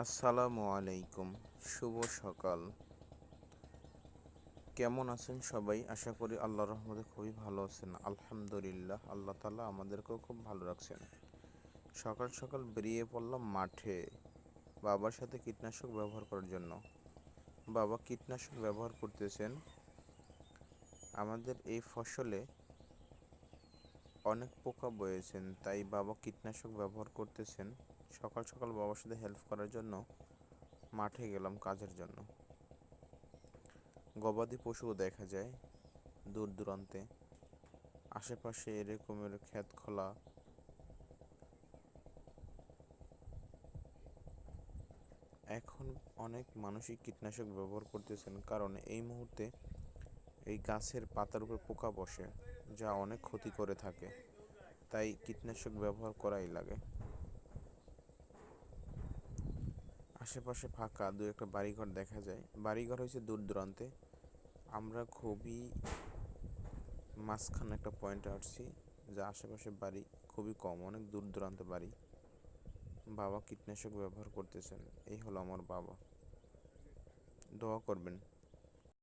আসসালামু আলাইকুম। শুভ সকাল। কেমন আছেন সবাই? আশা করি আল্লাহর রহমতে খুবই ভালো আছেন। আলহামদুলিল্লাহ, আল্লাহ তাআলা আমাদেরকেও খুব ভালো রাখছেন। সকাল সকাল বেরিয়ে পড়লাম মাঠে বাবার সাথে কীটনাশক ব্যবহার করার জন্য। বাবা কীটনাশক ব্যবহার করতেছেন। আমাদের এই ফসলে অনেক পোকা বয়েছেন, তাই বাবা কীটনাশক ব্যবহার করতেছেন। সকাল সকাল বাবার সাথে হেল্প করার জন্য মাঠে গেলাম কাজের জন্য। গবাদি পশুও দেখা যায় দূর দূরান্তে। আশেপাশে এরকমের ক্ষেত খোলা। এখন অনেক মানুষই কীটনাশক ব্যবহার করতেছেন, কারণ এই মুহূর্তে এই গাছের পাতার উপর পোকা বসে, যা অনেক ক্ষতি করে থাকে। তাই কীটনাশক ব্যবহার করাই লাগে। আশেপাশে ফাঁকা দু একটা বাড়িঘর দেখা যায়। বাড়িঘর হয়েছে দূর দূরান্তে। আমরা খুবই মাঝখানে একটা পয়েন্টে আসছি, যা আশেপাশে বাড়ি খুবই কম, অনেক দূর দূরান্তে বাড়ি। বাবা কীটনাশক ব্যবহার করতেছেন। এই হলো আমার বাবা। দোয়া করবেন।